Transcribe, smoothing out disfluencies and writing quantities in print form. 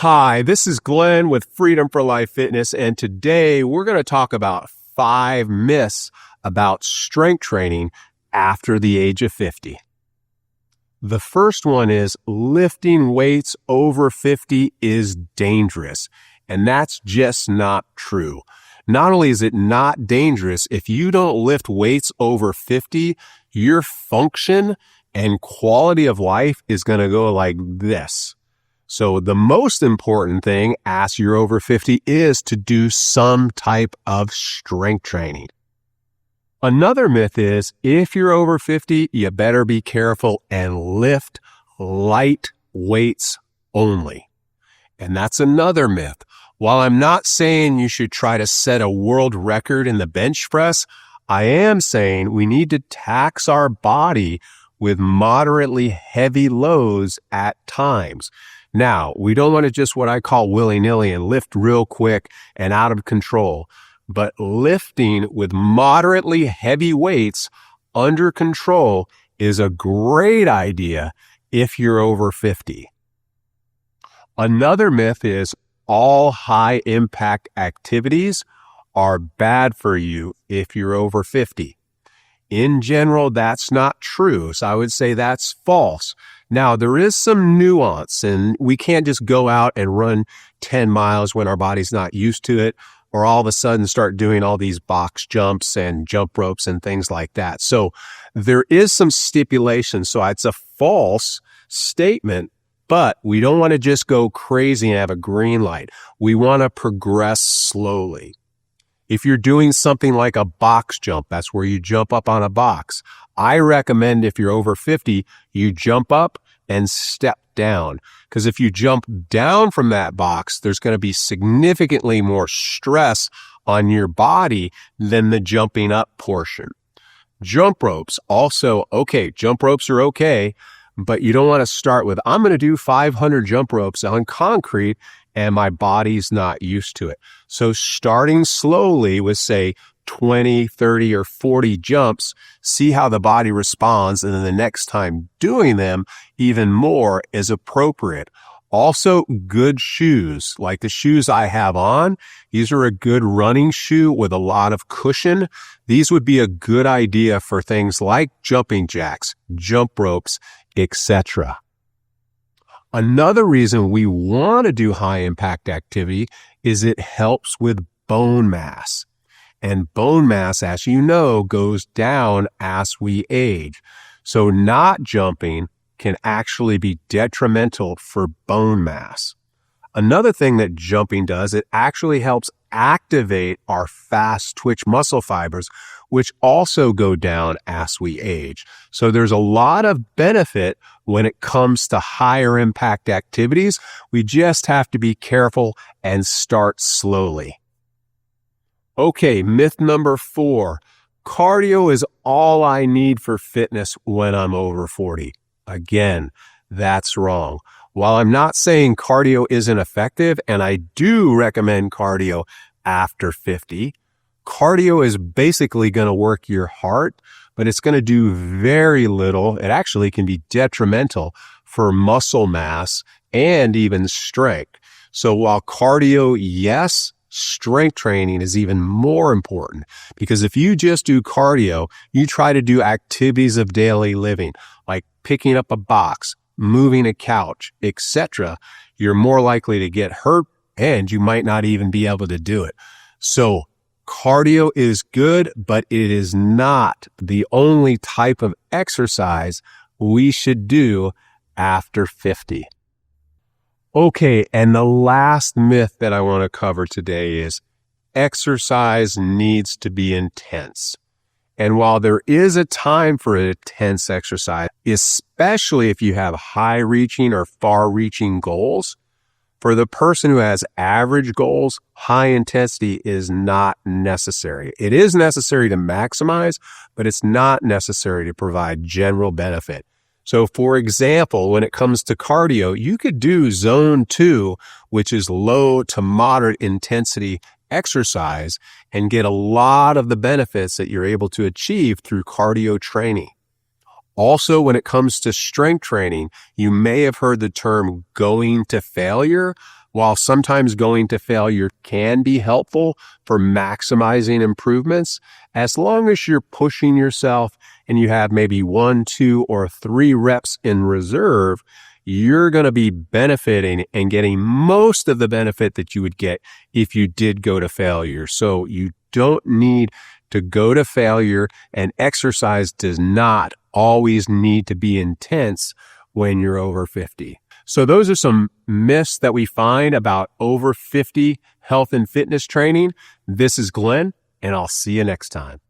Hi, this is Glenn with Freedom for Life Fitness, and today we're going to talk about 5 myths about strength training after the age of 50. The first one is lifting weights over 50 is dangerous, and that's just not true. Not only is it not dangerous, if you don't lift weights over 50, your function and quality of life is going to go like this. So the most important thing as you're over 50 is to do some type of strength training. Another myth is if you're over 50, you better be careful and lift light weights only. And that's another myth. While I'm not saying you should try to set a world record in the bench press, I am saying we need to tax our body with moderately heavy loads at times. Now, we don't want to just what I call willy-nilly and lift real quick and out of control, but lifting with moderately heavy weights under control is a great idea if you're over 50. Another myth is all high-impact activities are bad for you if you're over 50. In general, that's not true, so I would say that's false. Now, there is some nuance, and we can't just go out and run 10 miles when our body's not used to it, or all of a sudden start doing all these box jumps and jump ropes and things like that. So there is some stipulation, so it's a false statement, but we don't want to just go crazy and have a green light. We want to progress slowly. If you're doing something like a box jump, that's where you jump up on a box. I recommend if you're over 50, you jump up and step down. Because if you jump down from that box, there's going to be significantly more stress on your body than the jumping up portion. Jump ropes also, jump ropes are okay, but you don't want to start with, I'm going to do 500 jump ropes on concrete and my body's not used to it. So starting slowly with, say, 20, 30, or 40 jumps, see how the body responds, and then the next time doing them, even more is appropriate. Also, good shoes, like the shoes I have on. These are a good running shoe with a lot of cushion. These would be a good idea for things like jumping jacks, jump ropes, etc. Another reason we want to do high impact activity is it helps with bone mass. And bone mass, as you know, goes down as we age. So not jumping can actually be detrimental for bone mass. Another thing that jumping does, it actually helps activate our fast twitch muscle fibers, which also go down as we age. So there's a lot of benefit when it comes to higher impact activities. We just have to be careful and start slowly. Okay, myth number 4. Cardio is all I need for fitness when I'm over 40. Again, that's wrong. While I'm not saying cardio isn't effective, and I do recommend cardio after 50, cardio is basically going to work your heart, but it's going to do very little. It actually can be detrimental for muscle mass and even strength. So while cardio, yes, strength training is even more important, because if you just do cardio, you try to do activities of daily living, like picking up a box, moving a couch, etc., you're more likely to get hurt and you might not even be able to do it. So cardio is good, but it is not the only type of exercise we should do after 50. Okay, and the last myth that I want to cover today is exercise needs to be intense. And while there is a time for intense exercise, especially if you have high-reaching or far-reaching goals, for the person who has average goals, high intensity is not necessary. It is necessary to maximize, but it's not necessary to provide general benefit. So for example, when it comes to cardio, you could do zone 2, which is low to moderate intensity exercise, and get a lot of the benefits that you're able to achieve through cardio training. Also, when it comes to strength training, you may have heard the term going to failure, While sometimes going to failure can be helpful for maximizing improvements, as long as you're pushing yourself and you have maybe 1, 2, or 3 reps in reserve, you're going to be benefiting and getting most of the benefit that you would get if you did go to failure. So you don't need to go to failure, and exercise does not always need to be intense when you're over 50. So those are some myths that we find about over 50 health and fitness training. This is Glenn, and I'll see you next time.